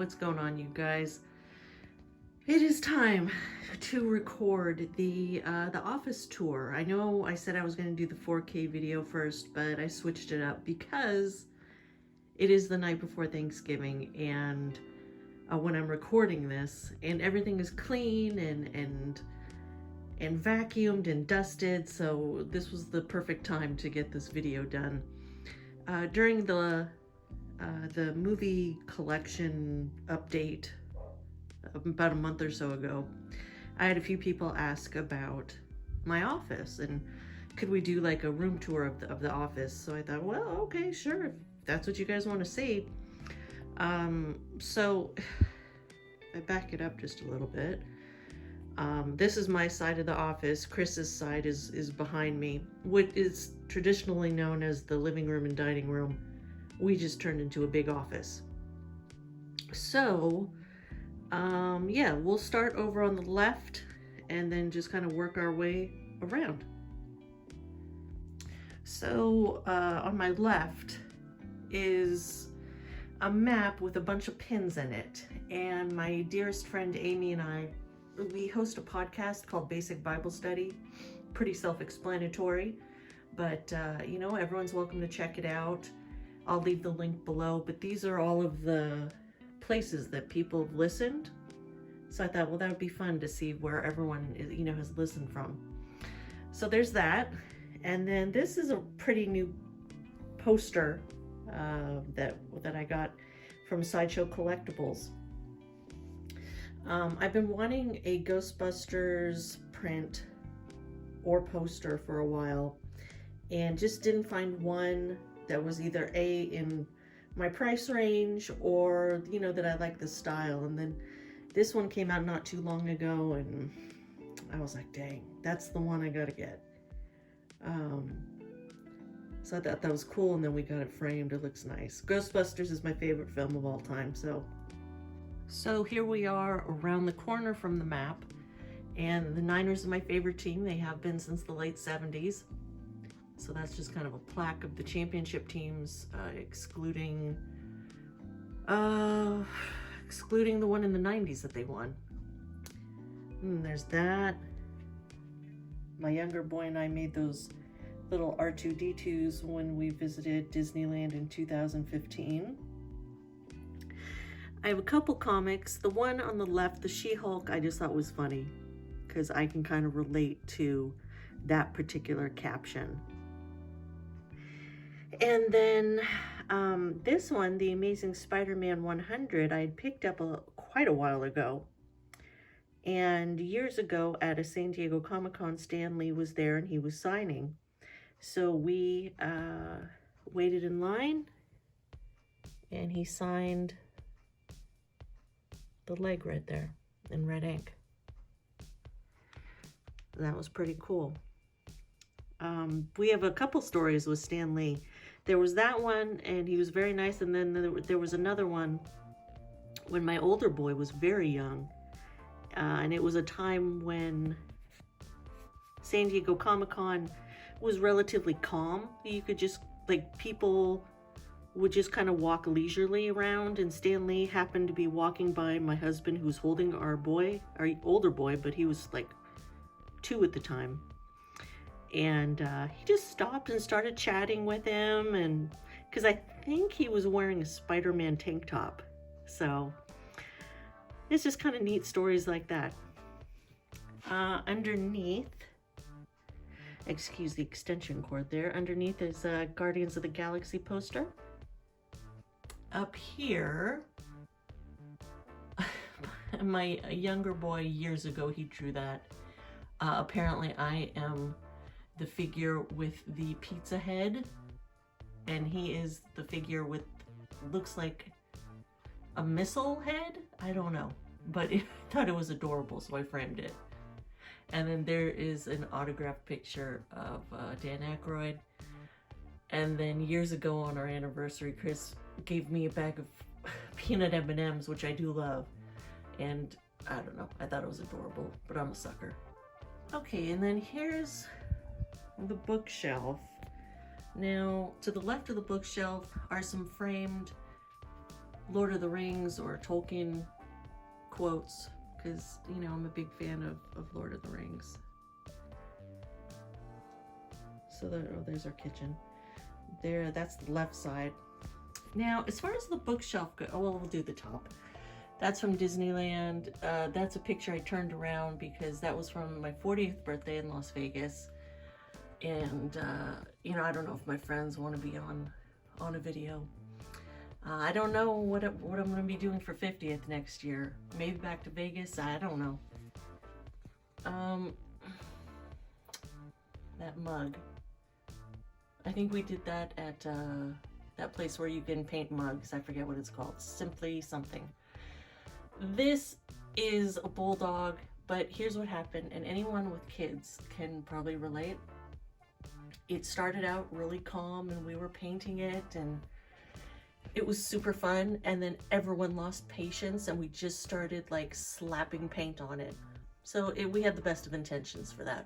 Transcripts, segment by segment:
What's going on, you guys? It is time to record the office tour. I know I said I was going to do the 4K video first, but I switched it up because it is the night before Thanksgiving, and when I'm recording this, and everything is clean and vacuumed and dusted, so this was the perfect time to get this video done. During the movie collection update about a month or so ago, I had a few people ask about my office and could we do like a room tour of the office. So I thought, well, okay, sure, if that's what you guys want to see. So I back it up just a little bit. This is my side of the office. Chris's side is behind me, what is traditionally known as the living room and dining room. We just turned into a big office. So, yeah, we'll start over on the left and then just kind of work our way around. So, on my left is a map with a bunch of pins in it. And my dearest friend Amy and I, we host a podcast called Basic Bible Study. Pretty self-explanatory, but you know, everyone's welcome to check it out. I'll leave the link below, but these are all of the places that people have listened. So I thought, well, that would be fun to see where everyone is, you know, has listened from. So there's that. And then this is a pretty new poster that I got from Sideshow Collectibles. I've been wanting a Ghostbusters print or poster for a while and just didn't find one that was either in my price range or, you know, that I like the style. And then this one came out not too long ago and I was like, dang, that's the one I gotta get. So I thought that was cool, and then we got it framed. It looks nice. Ghostbusters is my favorite film of all time. So here we are around the corner from the map, and the Niners are my favorite team. They have been since the late 70s. So that's just kind of a plaque of the championship teams, excluding the one in the 90s that they won. And there's that. My younger boy and I made those little R2-D2s when we visited Disneyland in 2015. I have a couple comics. The one on the left, the She-Hulk, I just thought was funny because I can kind of relate to that particular caption. And then this one, the Amazing Spider-Man 100, I had picked up quite a while ago. And years ago at a San Diego Comic-Con, Stanley was there and he was signing. So we waited in line and he signed the leg right there in red ink. That was pretty cool. We have a couple stories with Stanley. There was that one and he was very nice, and then there was another one when my older boy was very young. And it was a time when San Diego Comic-Con was relatively calm. You could just, like, people would just kind of walk leisurely around, and Stanley happened to be walking by my husband who was holding our older boy, but he was like 2 at the time. And he just stopped and started chatting with him, and because I think he was wearing a Spider-Man tank top. So it's just kind of neat stories like that. Underneath, excuse the extension cord there, underneath is a Guardians of the Galaxy poster. Up here, my younger boy years ago, he drew that. Apparently I am the figure with the pizza head, and he is the figure with, looks like a missile head? I don't know, but I thought it was adorable, so I framed it. And then there is an autographed picture of Dan Aykroyd. And then years ago on our anniversary, Chris gave me a bag of peanut M&Ms, which I do love. And I don't know, I thought it was adorable, but I'm a sucker. Okay, and then here's the Lord of the Rings or Tolkien quotes, because, you know, I'm a big fan of Lord of the Rings. So there's our kitchen. There, that's the left side. Now, as far as the bookshelf goes, oh, well, we'll do the top. That's from Disneyland. That's a picture I turned around because that was from my 40th birthday in Las Vegas. And, you know, I don't know if my friends want to be on a video. I don't know what I'm going to be doing for 50th next year. Maybe back to Vegas. I don't know. That mug. I think we did that at that place where you can paint mugs. I forget what it's called. Simply something. This is a bulldog, but here's what happened, and anyone with kids can probably relate. It started out really calm, and we were painting it, and it was super fun, and then everyone lost patience, and we just started like slapping paint on it. So we had the best of intentions for that.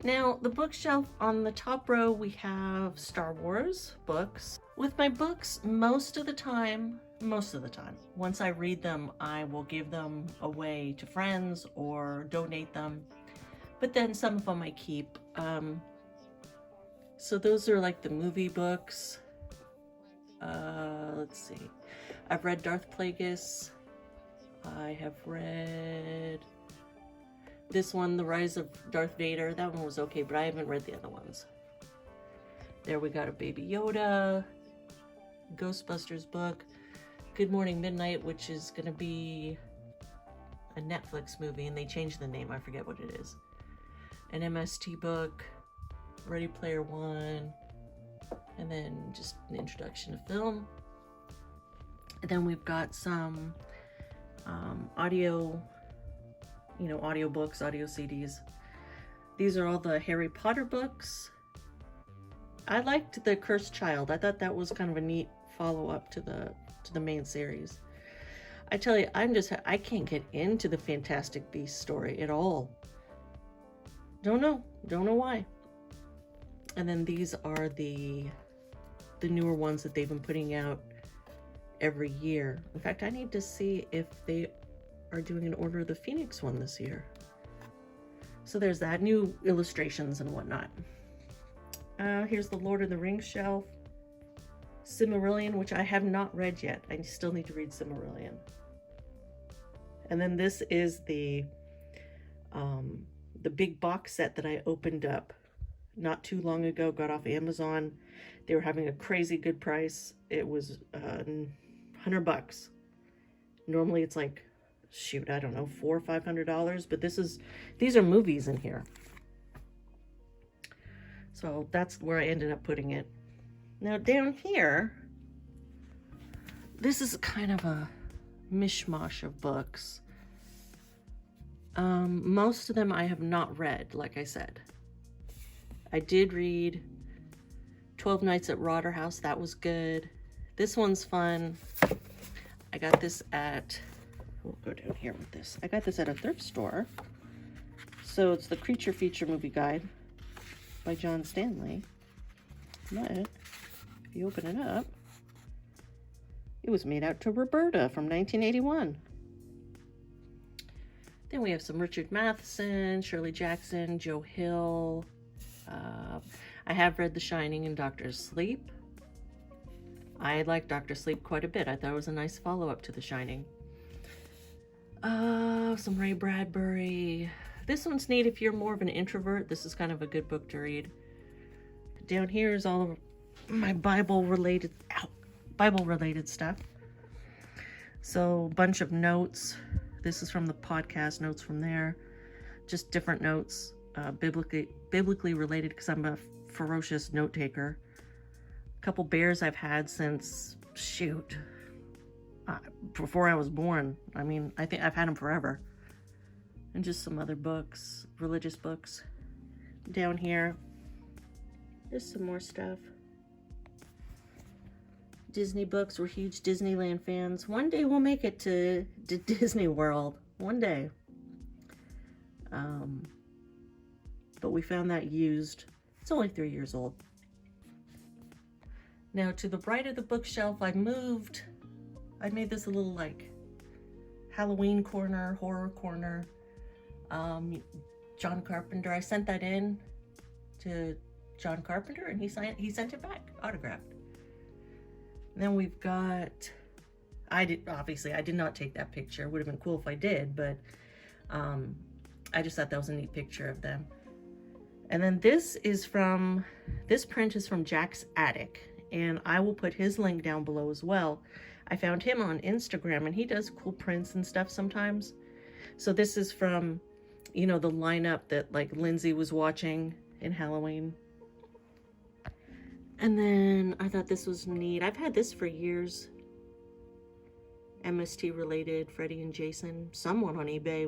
Now, the bookshelf on the top row, we have Star Wars books. With my books, most of the time, once I read them, I will give them away to friends or donate them. But then some of them I keep. So those are like the movie books. Let's see. I've read Darth Plagueis. I have read this one, The Rise of Darth Vader. That one was okay, but I haven't read the other ones. There we got a Baby Yoda, Ghostbusters book, Good Morning Midnight, which is going to be a Netflix movie, and they changed the name. I forget what it is. An MST book, Ready Player One, and then just an introduction to film. And then we've got some audio, you know, audio books, audio CDs. These are all the Harry Potter books. I liked The Cursed Child. I thought that was kind of a neat follow-up to the main series. I tell you, I can't get into the Fantastic Beasts story at all. Don't know why. And then these are the newer ones that they've been putting out every year. In fact, I need to see if they are doing an Order of the Phoenix one this year. So there's that, new illustrations and whatnot. Here's the Lord of the Rings shelf. Silmarillion, which I have not read yet. I still need to read Silmarillion. And then this is the big box set that I opened up not too long ago, got off Amazon. They were having a crazy good price. It was $100. Normally it's like, shoot, I don't know, $400 or $500, but these are movies in here. So that's where I ended up putting it. Now down here, this is kind of a mishmash of books. Most of them I have not read, like I said. I did read 12 Nights at Rotterhouse. That was good. This one's fun. I got this at, we'll go down here with this. I got this at a thrift store. So it's the Creature Feature Movie Guide by John Stanley. But if you open it up, it was made out to Roberta from 1981. Then we have some Richard Matheson, Shirley Jackson, Joe Hill. I have read The Shining and Doctor Sleep. I like Doctor Sleep quite a bit. I thought it was a nice follow-up to The Shining. Some Ray Bradbury. This one's neat if you're more of an introvert. This is kind of a good book to read. Down here is all of my Bible-related stuff. So a bunch of notes. This is from the podcast, notes from there. Just different notes, biblically related, because I'm a ferocious note taker. A couple bears I've had since, shoot, before I was born. I mean, I think I've had them forever. And just some other books, religious books. Down here, there's some more stuff. Disney books. We're huge Disneyland fans. One day we'll make it to Disney World. One day. But we found that used. It's only 3 years old. Now to the right of the bookshelf, I moved I made this a little like Halloween corner, horror corner. John Carpenter, I sent that in to John Carpenter and he sent it back, autographed. And then we've got, obviously I did not take that picture. Would have been cool if I did, but I just thought that was a neat picture of them. And then this print is from Jack's Attic, and I will put his link down below as well. I found him on Instagram and he does cool prints and stuff sometimes. So this is from, you know, the lineup that like Lindsay was watching in Halloween. And then I thought this was neat. I've had this for years. MST related, Freddie and Jason. Someone on eBay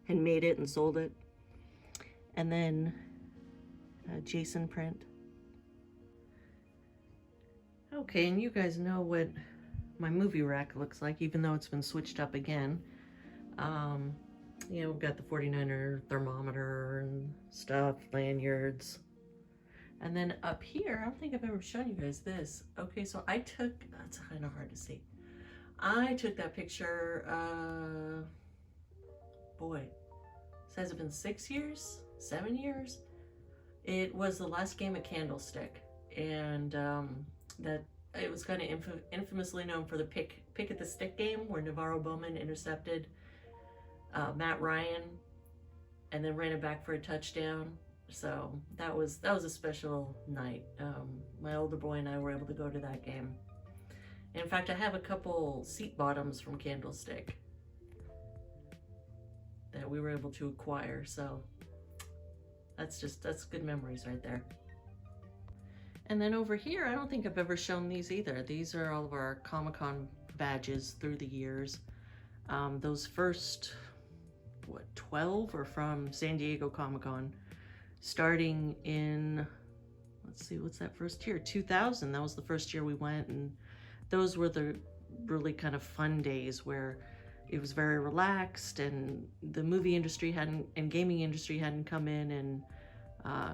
had made it and sold it. And then a Jason print. Okay, and you guys know what my movie rack looks like, even though it's been switched up again. You know, we've got the 49er thermometer and stuff, lanyards. And then up here, I don't think I've ever shown you guys this. Okay, so that's kind of hard to see. I took that picture, boy, has it been 6 years, 7 years? It was the last game at Candlestick, and that it was kind of infamously known for the pick at the stick game where Navarro Bowman intercepted Matt Ryan and then ran it back for a touchdown. So that was a special night. My older boy and I were able to go to that game. And in fact, I have a couple seat bottoms from Candlestick that we were able to acquire. So that's good memories right there. And then over here, I don't think I've ever shown these either. These are all of our Comic-Con badges through the years. Those first, 12 are from San Diego Comic-Con. Starting in, let's see, what's that first year? 2000, that was the first year we went, and those were the really kind of fun days where it was very relaxed and the movie industry and gaming industry hadn't come in and,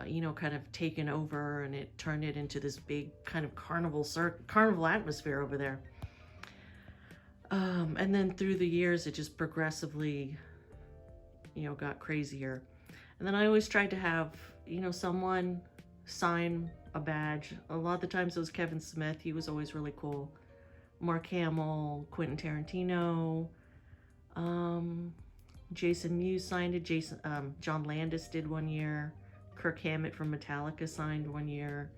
you know, kind of taken over, and it turned it into this big kind of carnival atmosphere over there. And then through the years, it just progressively, you know, got crazier. And then I always tried to have, you know, someone sign a badge. A lot of the times it was Kevin Smith. He was always really cool. Mark Hamill, Quentin Tarantino, Jason Mewes signed it. John Landis did one year. Kirk Hammett from Metallica signed one year.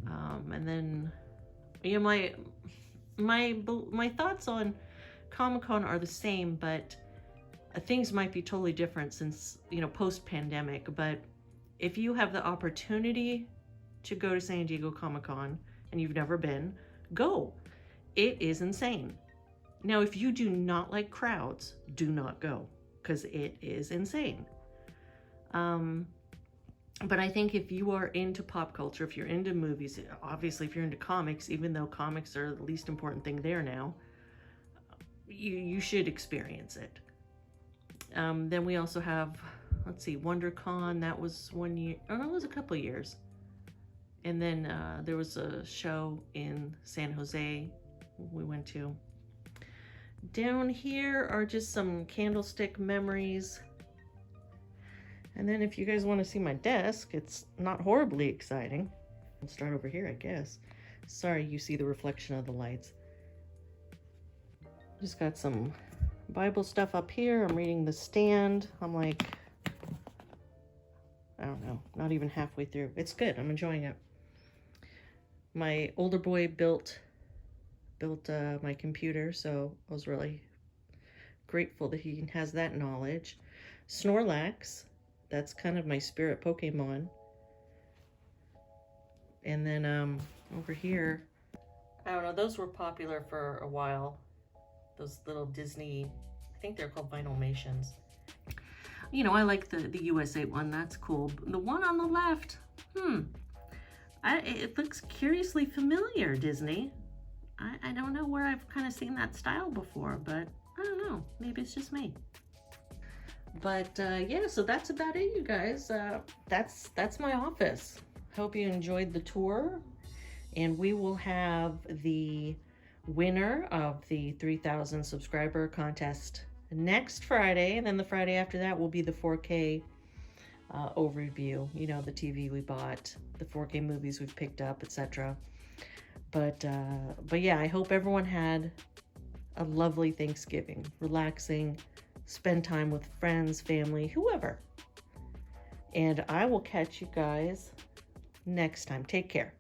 And then, you know, my thoughts on Comic-Con are the same, but things might be totally different since, you know, post-pandemic. But if you have the opportunity to go to San Diego Comic-Con and you've never been, go. It is insane. Now, if you do not like crowds, do not go, because it is insane. But I think if you are into pop culture, if you're into movies, obviously if you're into comics, even though comics are the least important thing there now, you should experience it. Then we also have, let's see, WonderCon. That was 1 year. Oh no, it was a couple of years. And then there was a show in San Jose we went to. Down here are just some Candlestick memories. And then if you guys want to see my desk, it's not horribly exciting. I'll start over here, I guess. Sorry, you see the reflection of the lights. Just got some Bible stuff up here. I'm reading The Stand. I'm like, I don't know, not even halfway through. It's good. I'm enjoying it. My older boy built my computer, so I was really grateful that he has that knowledge. Snorlax, that's kind of my spirit Pokemon. And then over here, I don't know, those were popular for a while. Those little Disney, I think they're called Vinylmations. You know, I like the USA one, that's cool. The one on the left, it looks curiously familiar, Disney. I don't know where I've kind of seen that style before, but I don't know, maybe it's just me. But yeah, so that's about it, you guys. That's my office. Hope you enjoyed the tour, and we will have the winner of the 3,000 subscriber contest next Friday. And then the Friday after that will be the 4K overview. You know, the TV we bought, the 4K movies we've picked up, etc. But yeah, I hope everyone had a lovely Thanksgiving, relaxing, spend time with friends, family, whoever. And I will catch you guys next time. Take care.